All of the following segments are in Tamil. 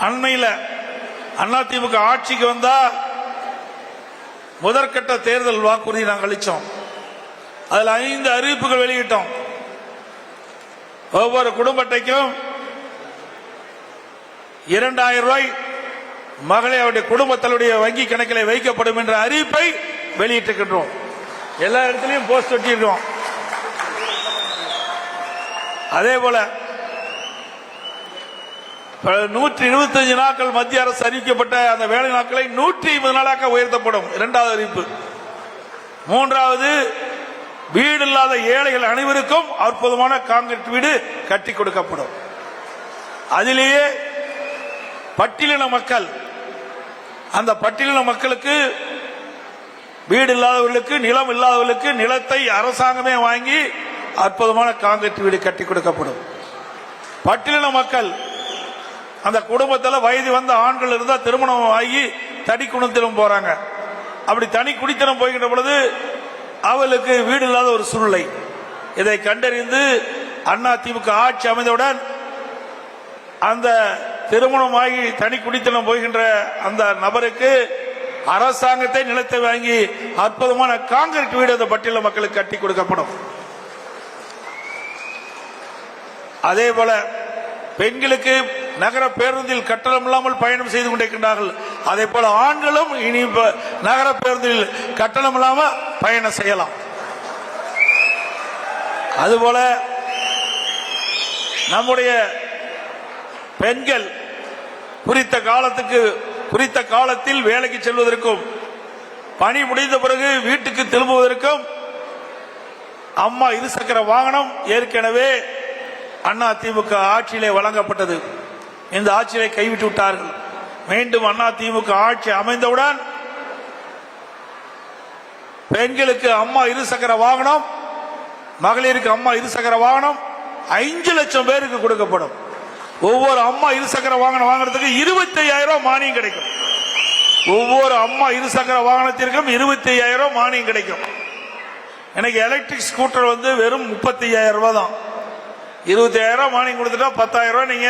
அண்மையில் அதிமுக ஆட்சிக்கு வந்தா முதற்கட்ட தேர்தல் வாக்குறுதி நாங்கள் அளித்தோம். அதில் 5 அறிவிப்புகள் வெளியிட்டோம். ஒவ்வொரு குடும்ப அட்டைக்கும் 2000 ரூபாய் மகளை அவருடைய குடும்பத்தினுடைய வங்கி கணக்கில் வைக்கப்படும் என்ற அறிவிப்பை வெளியிட்டிருக்கின்றோம். எல்லா இடத்திலையும் போஸ்ட் ஒட்டியிருக்கோம். அதே போல 125 நாட்கள் மத்திய அரசு அறிவிக்கப்பட்ட அந்த வேலை நாட்களை 150 நாளாக உயர்த்தப்படும். 2வது அறிவிப்பு. 3வது, வீடு இல்லாத ஏழைகள் அனைவருக்கும் அற்புதமான கான்கிரீட் வீடு கட்டி கொடுக்கப்படும். அதிலேயே பட்டியலின மக்கள், அந்த பட்டியலின மக்களுக்கு, வீடு இல்லாதவர்களுக்கு, நிலம் இல்லாதவர்களுக்கு நிலத்தை அரசாங்கமே வாங்கி அற்புதமான கான்கிரீட் வீடு கட்டி கொடுக்கப்படும். பட்டியலின மக்கள், அந்த குடும்பத்தில் வயது வந்த ஆண்கள் இருந்தால் திருமணம் ஆகி தனி குடித்தனம் போறாங்க. அப்படி தனி குடித்தனம் போகின்ற பொழுது அவளுக்கு வீடு இல்லாத ஒரு சூழ்நிலை. இதை கண்டறிந்து அதிமுக ஆட்சி அமைந்தவுடன் அந்த திருமணமாகி தனி குடித்தனம் போகின்ற அந்த நபருக்கு அரசாங்கத்தை நிலத்தை வாங்கி அற்புதமான கான்கிரீட் வீடு அந்த பட்டியல மக்களுக்கு கட்டி கொடுக்கப்படும். அதே போல பெண்களுக்கு நகர பேருந்தில் கட்டணம் இல்லாமல் பயணம் செய்து கொண்டிருக்கின்றார்கள். அதே போல ஆண்களும் இனி நகர பேருந்தில் கட்டணம் இல்லாமல் பயணம் செய்யலாம். அதுபோல நம்முடைய பெண்கள் குறித்த காலத்தில் வேலைக்கு செல்வதற்கும் பணி முடிந்த பிறகு வீட்டுக்கு திரும்புவதற்கும் அம்மா இருசக்கர வாகனம் ஏற்கனவே அதிமுக ஆட்சியிலே வழங்கப்பட்டது. இந்த ஆட்சியை கைவிட்டு விட்டார்கள். மீண்டும் அதிமுக ஆட்சி அமைந்தவுடன் பெண்களுக்கு அம்மா இருசக்கர வாகனம், மகளிருக்கு அம்மா இருசக்கர வாகனம் 5 லட்சம் பேருக்கு கொடுக்கப்படும். ஒவ்வொரு அம்மா இருசக்கர வாகனம் வாங்குறதுக்கு 25,000 மானியம் கிடைக்கும். ஒவ்வொரு அம்மா இருசக்கர வாகனத்திற்கும் 25,000 மானியம் கிடைக்கும். எனக்கு எலக்ட்ரிக் ஸ்கூட்டர் வெறும் 35,000 ரூபாய் தான். 25,000 மானியம் கொடுத்துட்டா 10,000 ரூபாய் நீங்க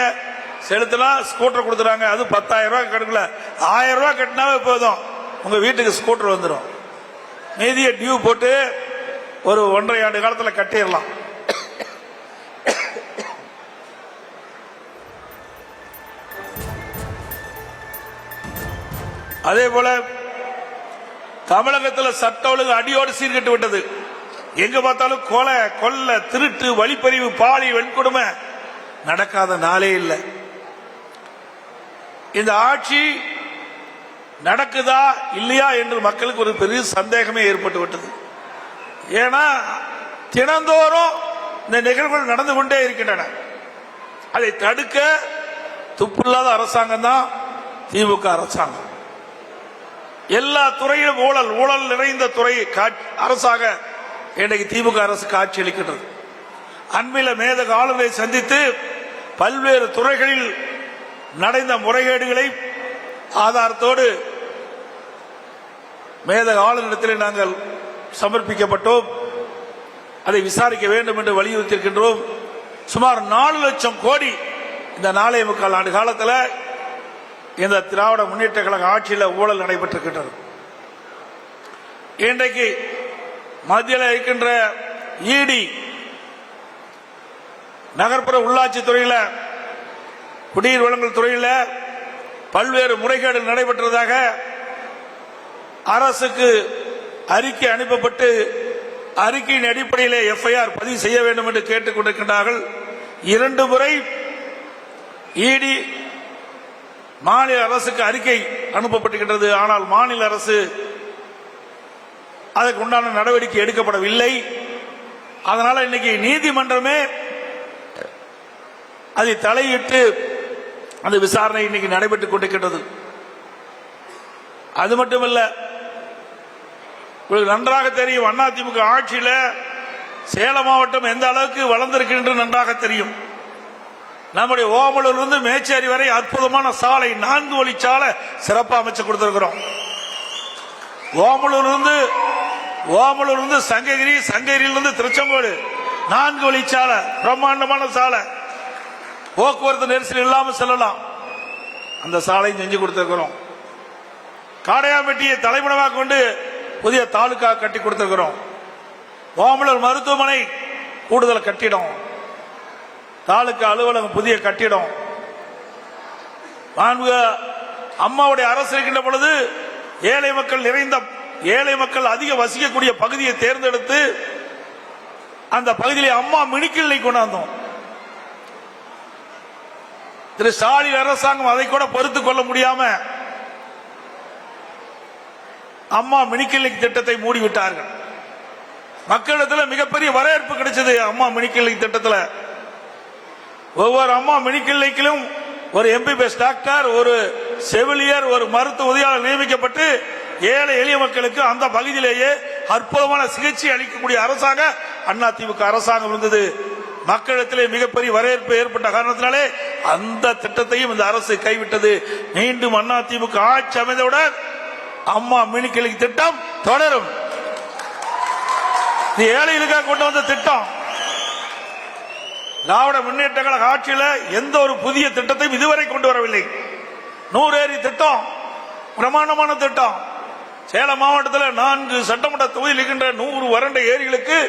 செலுத்தலாம். ஸ்கூட்டர் கொடுத்துறாங்க, அது 10,000 ரூபாய் கணக்குல 1000 ரூபாய் கட்டினாவே போதும், உங்க வீட்டுக்கு ஸ்கூட்டர் வந்துடும். மீதியை டியூ போட்டு ஒரு 1.5 ஆண்டு காலத்தில் கட்டிடலாம். அதே போல தமிழகத்தில் சட்ட ஒழுங்கு அடியோடு சீர்கட்டு விட்டது. எங்க பார்த்தாலும் கொலை, கொள்ளை, திருட்டு, வழிப்பறிவு, பாலி, வெண்கொடுமை நடக்காத நாளே இல்லை. இந்த ஆட்சி நடக்குதா இல்லையா என்று மக்களுக்கு ஒரு பெரிய சந்தேகமே ஏற்பட்டு விட்டது. ஏன்னா தினந்தோறும் இந்த நிகழ்வுகள் நடந்து கொண்டே இருக்கின்றன. அதை தடுக்க துப்பில்லாத அரசாங்கம் தான் திமுக அரசாங்கம். எல்லா துறையிலும் ஊழல் நிறைந்த துறை அரசாக இன்றைக்கு திமுக அரசு காட்சி அளிக்கின்றது. அண்மையில் மேதக ஆளுநரை சந்தித்து பல்வேறு துறைகளில் நடந்த முறைகேடுகளை ஆதாரத்தோடு மேதக ஆளுநரிடத்தில் நாங்கள் சமர்ப்பிக்கப்பட்டோம். அதை விசாரிக்க வேண்டும் என்று வலியுறுத்தியிருக்கின்றோம். சுமார் 4 லட்சம் கோடி இந்த 4.25 ஆண்டு காலத்தில் இந்த திராவிட முன்னேற்ற கழக ஆட்சியில் ஊழல் நடைபெற்றிருக்கின்றது. இன்றைக்கு மத்தியில் இருக்கின்ற இடி நகர்ப்புற உள்ளாட்சி துறையில், குடிநீர் வழங்கல் துறையில் பல்வேறு முறைகேடு நடைபெற்றதாக அரசுக்கு அறிக்கை அனுப்பப்பட்டு அறிக்கையின் அடிப்படையில் எஃப்ஐஆர் பதிவு செய்ய வேண்டும் என்று கேட்டுக் கொண்டிருக்கின்றார்கள். 2 முறை இடி மாநில அரசுக்கு அறிக்கை அனுப்பப்பட்டிருக்கின்றது. ஆனால் மாநில அரசு அதற்கு உண்டான நடவடிக்கை எடுக்கப்படவில்லை. அதனால இன்னைக்கு நீதிமன்றமே அதை தலையிட்டு அந்த விசாரணை இன்னைக்கு நடைபெற்றுக் கொண்டிருக்கின்றது. அது மட்டுமல்ல, உங்களுக்கு நன்றாக தெரியும், அதிமுக ஆட்சியில் சேலம் மாவட்டம் எந்த அளவுக்கு வளர்ந்திருக்கின்ற நன்றாக தெரியும். நம்முடைய ஓமலூரிலிருந்து மேச்சேரி வரை அற்புதமான சாலை, 4 வழி சாலை சிறப்பாக அமைச்சு கொடுத்திருக்கிறோம். ஓமலூரிலிருந்து சங்ககிரி, சங்ககிரியிலிருந்து திருச்செங்கோடு 4 வழி சாலை, பிரம்மாண்டமான சாலை, போக்குவரத்து நெரிசல் இல்லாமல் செல்லலாம். அந்த சாலையும் செஞ்சு கொடுத்திருக்கிறோம். காடையாம்பட்டியை தலைமுடமாக கொண்டு புதிய தாலுகா கட்டி கொடுத்திருக்கிறோம். ஓமலூர் மருத்துவமனை கூடுதல் கட்டிடம், தாலுகா அலுவலகம் புதிய கட்டிடம். அம்மாவுடைய அரசு இருக்கின்ற பொழுது ஏழை மக்கள் நிறைந்த, ஏழை மக்கள் அதிக வசிக்கக்கூடிய பகுதியை தேர்ந்தெடுத்து அந்த பகுதியிலே அம்மா மினி கிளினிக் கொண்டாந்தோம். திரு ஸ்டாலின் அரசாங்கம் அதை கூட பொறுத்துக் கொள்ள முடியாம அம்மா மினி கிளினிக் திட்டத்தை மூடிவிட்டார்கள். மக்களிடத்தில் மிகப்பெரிய வரவேற்பு கிடைச்சது. அம்மா மினி கிளினிக் திட்டத்தில் ஒவ்வொரு அம்மா மினி கிளினிக்கிலும் ஒரு எம்பிபிஎஸ் டாக்டர், ஒரு செவிலியர், ஒரு மருத்துவ உதவியாளர் நியமிக்கப்பட்டு ஏழை எளிய மக்களுக்கு அந்த பகுதியிலேயே அற்புதமான சிகிச்சை அளிக்கக்கூடிய அரசாங்க அதிமுக அரசாங்கம் இருந்தது. மக்களிடத்திலே மிகப்பெரிய வரவேற்பு ஏற்பட்ட காரணத்தினாலே அந்த திட்டத்தையும் இந்த அரசு கைவிட்டது. மீண்டும் அதிமுக ஆட்சி அமைந்தவுடன் அம்மா மினி கிளினிக் திட்டம் தொடரும். இது ஏழைகளுக்காக கொண்டு வந்த திட்டம். திராவிட முன்னேற்ற கழக ஆட்சியில் எந்த ஒரு புதிய திட்டத்தையும் இதுவரை கொண்டு வரவில்லை. 100 ஏரி திட்டம் பிரமாண்டமான திட்டம். சேலம் மாவட்டத்தில் 4 சட்டமன்ற தொகுதியில் இருக்கின்ற 100 வறண்ட ஏரிகளுக்கு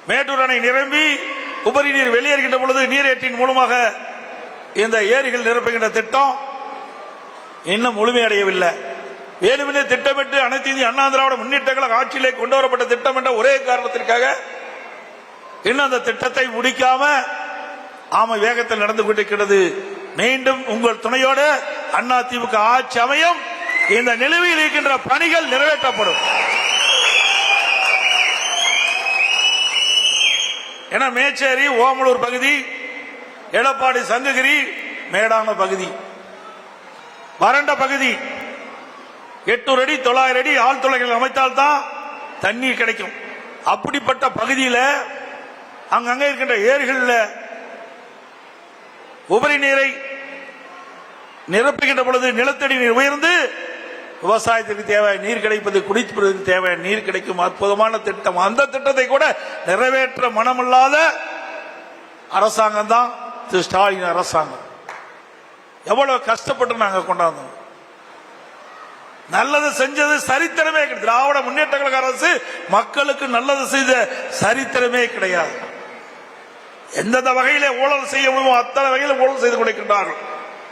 மேட்டூர் அணை நிரம்பி உபரி நீர் வெளியேறுகின்ற பொழுது நீரேற்றின் மூலமாக இந்த ஏரிகள் நிரப்புகின்ற திட்டம் இன்னும் முழுமையடையவில்லை. வேலுமனே திட்டமிட்டு அனைத்து இந்திய அண்ணா திராவிட முன்னேற்ற கழக ஆட்சியிலே கொண்டு வரப்பட்ட திட்டம் என்ற ஒரே காரணத்திற்காக இன்னும் அந்த திட்டத்தை முடிக்காம ஆமை வேகத்தில் நடந்து கொண்டிருக்கிறது. மீண்டும் உங்கள் துணையோடு அதிமுக ஆட்சி அமையும். இந்த நிலுவையில் இருக்கின்ற பணிகள் நிறைவேற்றப்படும். என மேச்சேரி, ஓமலூர் பகுதி, எடப்பாடி, சங்ககிரி மேடான பகுதி, வறண்ட பகுதி 800 அடி 900 அடி ஆழ்துளைகள் அமைத்தால்தான் தண்ணீர் கிடைக்கும். அப்படிப்பட்ட பகுதியில் அங்கங்க இருக்கின்ற ஏரிகளில் உபரி நீரை நிரப்புகின்ற பொழுது நிலத்தடி நீர் உயர்ந்து விவசாயத்திற்கு தேவையான நீர் கிடைப்பது, குடிப்பதற்கு தேவையான நீர் கிடைக்கும். அற்புதமான திட்டம். அந்த திட்டத்தை கூட நிறைவேற்ற மனமில்லாத அரசாங்கம் தான் திரு ஸ்டாலின் அரசாங்கம். எவ்வளவு கஷ்டப்பட்டு நாங்கள் கொண்டாந்தோம். நல்லது செஞ்சது சரித்திரமே கிடையாது. திராவிட முன்னேற்ற கழக அரசு மக்களுக்கு நல்லது செய்த சரித்திரமே கிடையாது. எந்தெந்த வகையிலே ஊழல் செய்ய முடியுமோ அத்தனை வகையில் ஊழல் செய்து கொண்டிருக்கின்றார்கள்.